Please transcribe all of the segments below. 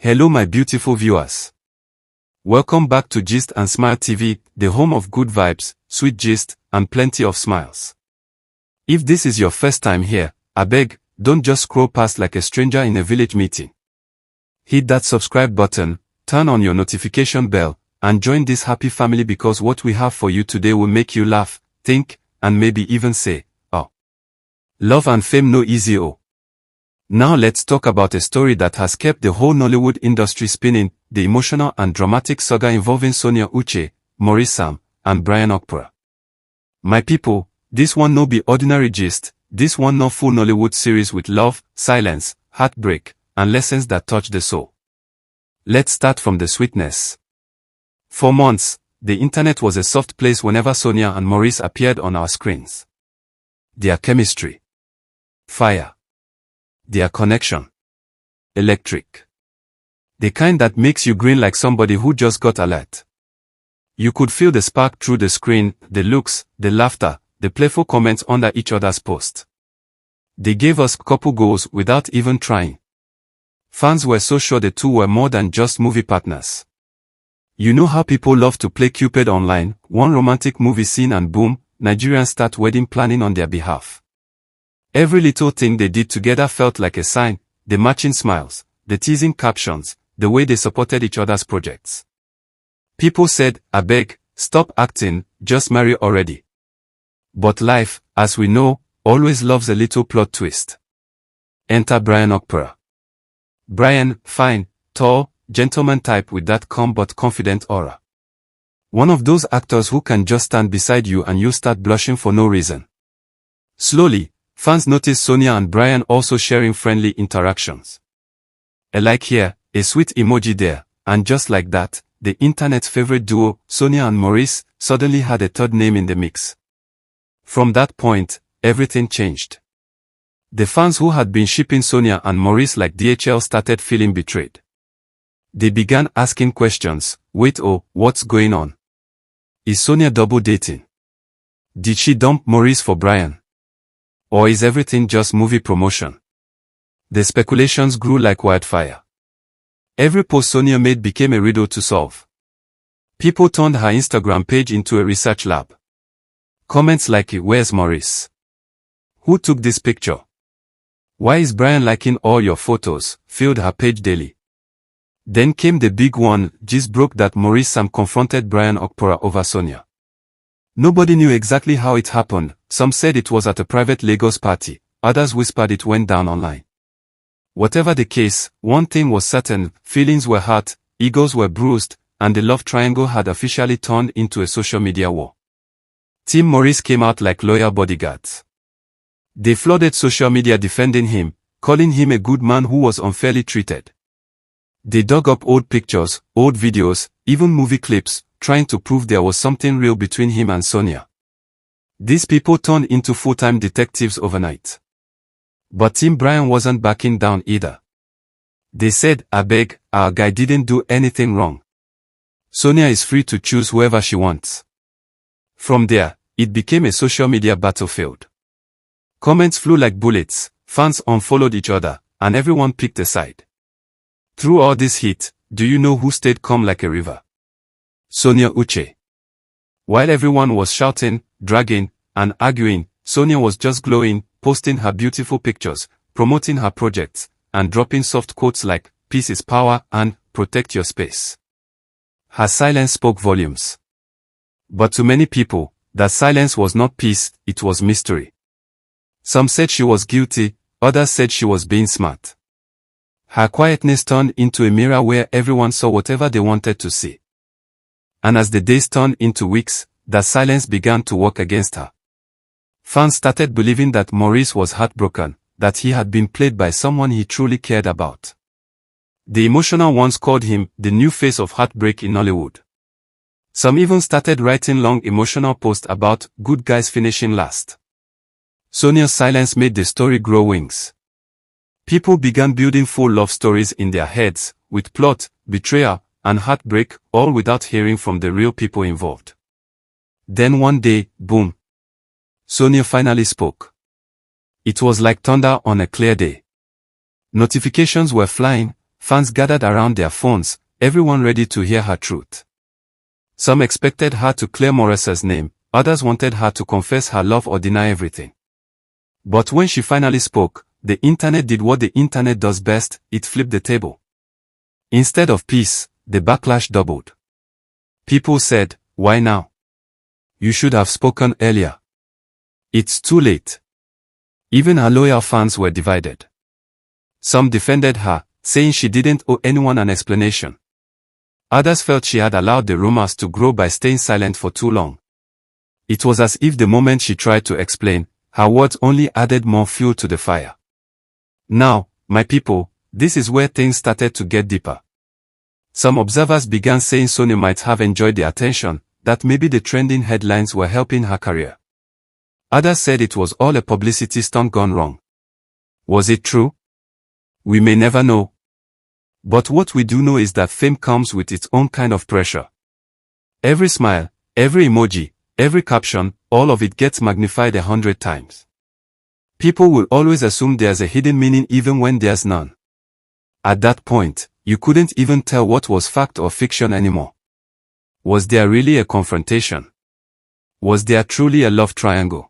Hello my beautiful viewers. Welcome back to Gist and Smile TV, the home of good vibes, sweet gist, and plenty of smiles. If this is your first time here, I beg, don't just scroll past like a stranger in a village meeting. Hit that subscribe button, turn on your notification bell, and join this happy family because what we have for you today will make you laugh, think, and maybe even say, oh. Love and fame no easy oh. Now let's talk about a story that has kept the whole Nollywood industry spinning, the emotional and dramatic saga involving Sonia Uche, Maurice and Brian Okwara. My people, this one no be ordinary gist, this one no full Nollywood series with love, silence, heartbreak, and lessons that touch the soul. Let's start from the sweetness. For months, the internet was a soft place whenever Sonia and Maurice appeared on our screens. Their chemistry. Fire. Their connection. Electric. The kind that makes you grin like somebody who just got alert. You could feel the spark through the screen, the looks, the laughter, the playful comments under each other's post. They gave us couple goals without even trying. Fans were so sure the two were more than just movie partners. You know how people love to play Cupid online, one romantic movie scene and boom, Nigerians start wedding planning on their behalf. Every little thing they did together felt like a sign, the matching smiles, the teasing captions, the way they supported each other's projects. People said, I beg, stop acting, just marry already. But life, as we know, always loves a little plot twist. Enter Brian Okwara. Brian, fine, tall, gentleman type with that calm but confident aura. One of those actors who can just stand beside you and you start blushing for no reason. Slowly, fans noticed Sonia and Brian also sharing friendly interactions. A like here, a sweet emoji there, and just like that, the internet's favorite duo, Sonia and Maurice, suddenly had a third name in the mix. From that point, everything changed. The fans who had been shipping Sonia and Maurice like DHL started feeling betrayed. They began asking questions, wait oh, what's going on? Is Sonia double dating? Did she dump Maurice for Brian? Or is everything just movie promotion? The speculations grew like wildfire. Every post Sonia made became a riddle to solve. People turned her Instagram page into a research lab. Comments like, where's Maurice? Who took this picture? Why is Brian liking all your photos? Filled her page daily. Then came the big one, gist broke that Maurice confronted Brian Okwara over Sonia. Nobody knew exactly how it happened, some said it was at a private Lagos party, others whispered it went down online. Whatever the case, one thing was certain, feelings were hurt, egos were bruised, and the love triangle had officially turned into a social media war. Team Maurice came out like loyal bodyguards. They flooded social media defending him, calling him a good man who was unfairly treated. They dug up old pictures, old videos, even movie clips, trying to prove there was something real between him and Sonia. These people turned into full-time detectives overnight. But Team Brian wasn't backing down either. They said, I beg, our guy didn't do anything wrong. Sonia is free to choose whoever she wants. From there, it became a social media battlefield. Comments flew like bullets, fans unfollowed each other, and everyone picked a side. Through all this heat, do you know who stayed calm like a river? Sonia Uche. While everyone was shouting, dragging, and arguing, Sonia was just glowing, posting her beautiful pictures, promoting her projects, and dropping soft quotes like, peace is power and protect your space. Her silence spoke volumes. But to many people, that silence was not peace, it was mystery. Some said she was guilty, others said she was being smart. Her quietness turned into a mirror where everyone saw whatever they wanted to see. And as the days turned into weeks, that silence began to work against her. Fans started believing that Maurice was heartbroken, that he had been played by someone he truly cared about. The emotional ones called him the new face of heartbreak in Nollywood. Some even started writing long emotional posts about good guys finishing last. Sonia's silence made the story grow wings. People began building full love stories in their heads, with plot, betrayal, and heartbreak, all without hearing from the real people involved. Then one day, boom. Sonia finally spoke. It was like thunder on a clear day. Notifications were flying, fans gathered around their phones, everyone ready to hear her truth. Some expected her to clear Maurice's name, others wanted her to confess her love or deny everything. But when she finally spoke, the internet did what the internet does best, it flipped the table. Instead of peace, the backlash doubled. People said, "Why now? You should have spoken earlier. It's too late." Even her loyal fans were divided. Some defended her, saying she didn't owe anyone an explanation. Others felt she had allowed the rumors to grow by staying silent for too long. It was as if the moment she tried to explain, her words only added more fuel to the fire. Now, my people, this is where things started to get deeper. Some observers began saying Sonia might have enjoyed the attention, that maybe the trending headlines were helping her career. Others said it was all a publicity stunt gone wrong. Was it true? We may never know. But what we do know is that fame comes with its own kind of pressure. Every smile, every emoji, every caption, all of it gets magnified 100 times. People will always assume there's a hidden meaning even when there's none. At that point, you couldn't even tell what was fact or fiction anymore. Was there really a confrontation? Was there truly a love triangle?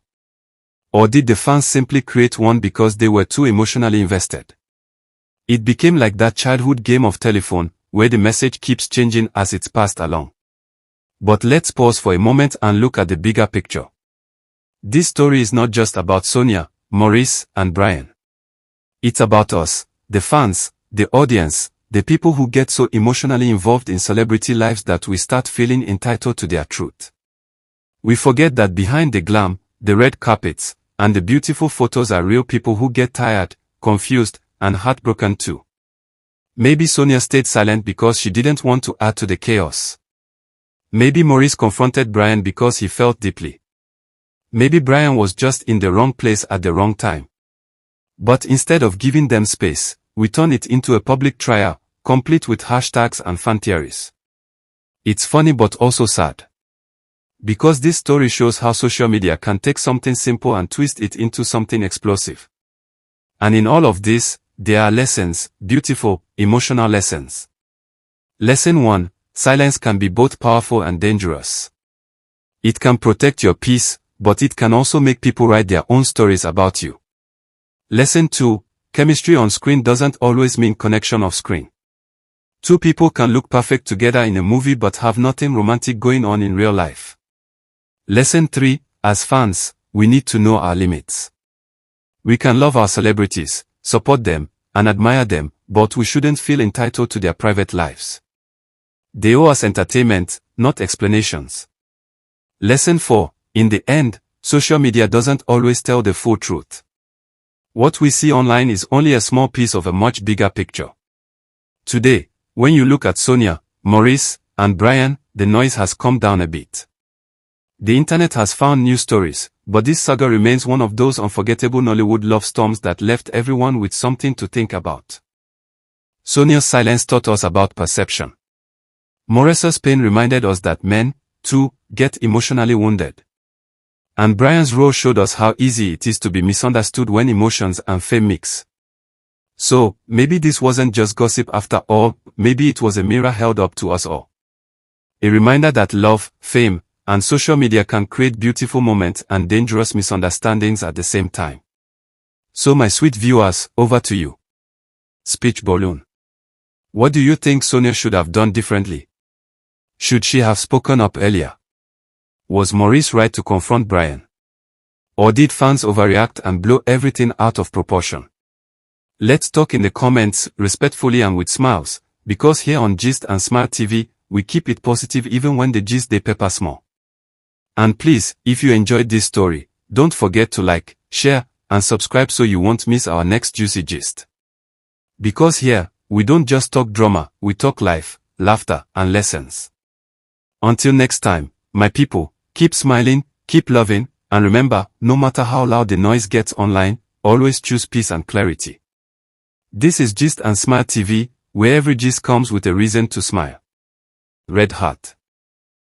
Or did the fans simply create one because they were too emotionally invested? It became like that childhood game of telephone, where the message keeps changing as it's passed along. But let's pause for a moment and look at the bigger picture. This story is not just about Sonia, Maurice, and Brian. It's about us, the fans, the audience, the people who get so emotionally involved in celebrity lives that we start feeling entitled to their truth. We forget that behind the glam, the red carpets, and the beautiful photos are real people who get tired, confused, and heartbroken too. Maybe Sonia stayed silent because she didn't want to add to the chaos. Maybe Maurice confronted Brian because he felt deeply. Maybe Brian was just in the wrong place at the wrong time. But instead of giving them space, we turn it into a public trial, complete with hashtags and fan theories. It's funny but also sad. Because this story shows how social media can take something simple and twist it into something explosive. And in all of this, there are lessons, beautiful, emotional lessons. Lesson 1, silence can be both powerful and dangerous. It can protect your peace, but it can also make people write their own stories about you. Lesson 2, chemistry on screen doesn't always mean connection off screen. Two people can look perfect together in a movie but have nothing romantic going on in real life. Lesson 3, as fans, we need to know our limits. We can love our celebrities, support them, and admire them, but we shouldn't feel entitled to their private lives. They owe us entertainment, not explanations. Lesson 4, in the end, social media doesn't always tell the full truth. What we see online is only a small piece of a much bigger picture. Today, when you look at Sonia, Maurice, and Brian, the noise has calmed down a bit. The internet has found new stories, but this saga remains one of those unforgettable Nollywood love storms that left everyone with something to think about. Sonia's silence taught us about perception. Maurice's pain reminded us that men, too, get emotionally wounded. And Brian's role showed us how easy it is to be misunderstood when emotions and fame mix. So, maybe this wasn't just gossip after all, maybe it was a mirror held up to us all. A reminder that love, fame, and social media can create beautiful moments and dangerous misunderstandings at the same time. So my sweet viewers, over to you. Speech balloon. What do you think Sonia should have done differently? Should she have spoken up earlier? Was Maurice right to confront Brian? Or did fans overreact and blow everything out of proportion? Let's talk in the comments, respectfully and with smiles, because here on Gist and Smile TV, we keep it positive even when the gist they pepper small. And please, if you enjoyed this story, don't forget to like, share, and subscribe so you won't miss our next juicy gist. Because here, we don't just talk drama, we talk life, laughter, and lessons. Until next time, my people, keep smiling, keep loving, and remember, no matter how loud the noise gets online, always choose peace and clarity. This is Gist and Smile TV, where every gist comes with a reason to smile. Red Heart.